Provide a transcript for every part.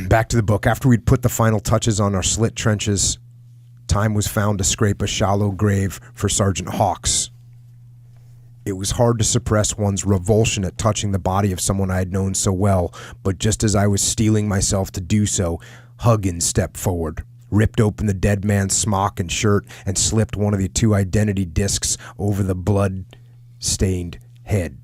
Back to the book. After we'd put the final touches on our slit trenches, time was found to scrape a shallow grave for Sergeant Hawks. It was hard to suppress one's revulsion at touching the body of someone I had known so well, but just as I was steeling myself to do so, Huggins stepped forward, ripped open the dead man's smock and shirt, and slipped one of the 2 identity discs over the blood-stained head.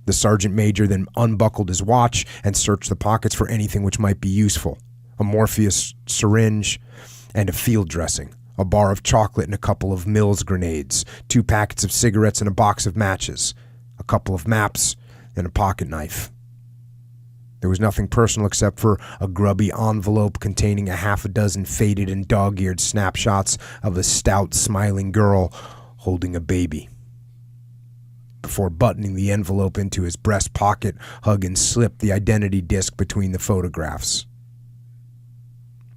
The sergeant major then unbuckled his watch and searched the pockets for anything which might be useful. A Morpheus syringe and a field dressing, a bar of chocolate and a couple of Mills grenades, 2 packets of cigarettes and a box of matches, a couple of maps, and a pocket knife. There was nothing personal except for a grubby envelope containing a half a dozen faded and dog-eared snapshots of a stout, smiling girl holding a baby. Before buttoning the envelope into his breast pocket, Huggins slipped the identity disc between the photographs.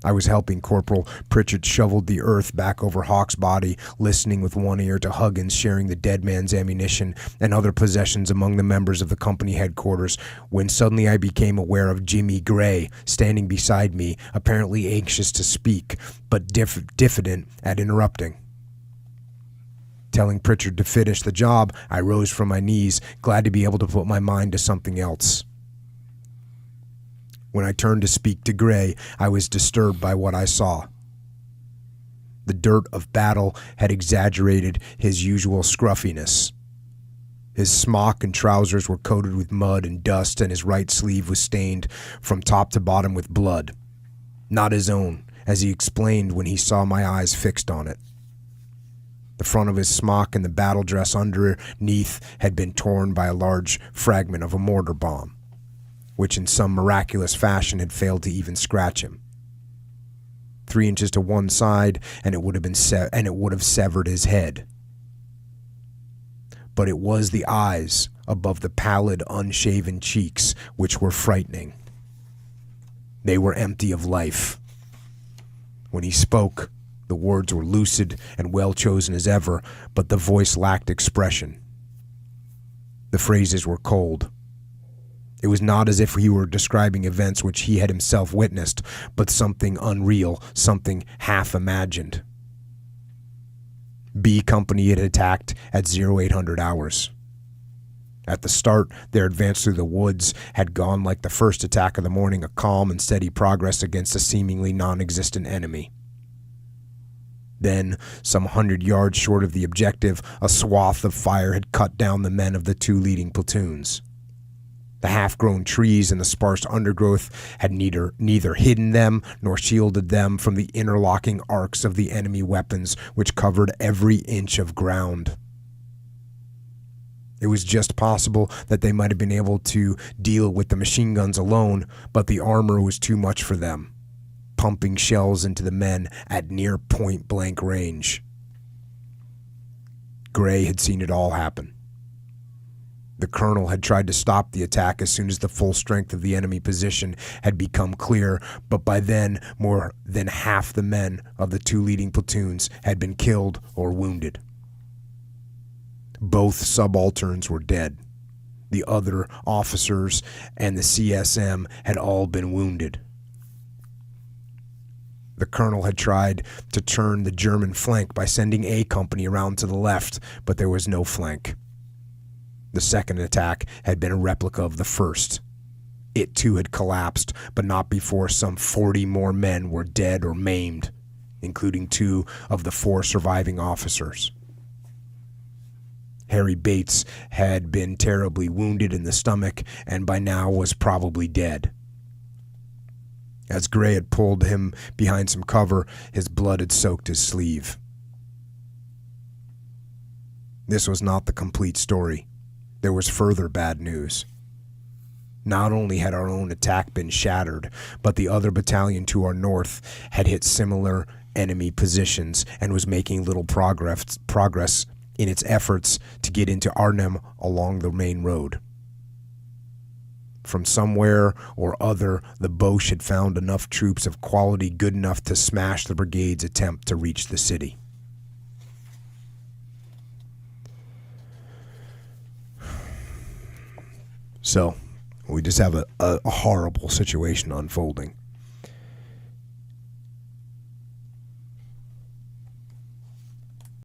I was helping Corporal Pritchard shovel the earth back over Hawk's body, listening with one ear to Huggins sharing the dead man's ammunition and other possessions among the members of the company headquarters, when suddenly I became aware of Jimmy Gray standing beside me, apparently anxious to speak, but diffident at interrupting. Telling Pritchard to finish the job, I rose from my knees, glad to be able to put my mind to something else. When I turned to speak to Gray, I was disturbed by what I saw. The dirt of battle had exaggerated his usual scruffiness. His smock and trousers were coated with mud and dust, and his right sleeve was stained from top to bottom with blood. Not his own, as he explained when he saw my eyes fixed on it. The front of his smock and the battle dress underneath had been torn by a large fragment of a mortar bomb, which in some miraculous fashion had failed to even scratch him. 3 inches to one side, and it would have severed his head. But it was the eyes above the pallid, unshaven cheeks which were frightening. They were empty of life. When he spoke, the words were lucid and well chosen as ever, but the voice lacked expression. The phrases were cold. It was not as if he were describing events which he had himself witnessed, but something unreal, something half-imagined. B Company had attacked at 0800 hours. At the start, their advance through the woods had gone like the first attack of the morning, a calm and steady progress against a seemingly non-existent enemy. Then, some 100 yards short of the objective, a swath of fire had cut down the men of the 2 leading platoons. The half-grown trees and the sparse undergrowth had neither hidden them nor shielded them from the interlocking arcs of the enemy weapons which covered every inch of ground. It was just possible that they might have been able to deal with the machine guns alone, but the armor was too much for them, pumping shells into the men at near point-blank range. Gray had seen it all happen. The colonel had tried to stop the attack as soon as the full strength of the enemy position had become clear, but by then more than half the men of the 2 leading platoons had been killed or wounded. Both subalterns were dead. The other officers and the CSM had all been wounded. The colonel had tried to turn the German flank by sending A Company around to the left, but there was no flank. The second attack had been a replica of the first. It too had collapsed, but not before some 40 more men were dead or maimed, including 2 of the 4 surviving officers. Harry Bates had been terribly wounded in the stomach and by now was probably dead. As Gray had pulled him behind some cover, his blood had soaked his sleeve. This was not the complete story. There was further bad news. Not only had our own attack been shattered, but the other battalion to our north had hit similar enemy positions and was making little progress in its efforts to get into Arnhem along the main road. From somewhere or other, the Boche had found enough troops of quality good enough to smash the brigade's attempt to reach the city. So, We just have a horrible situation unfolding.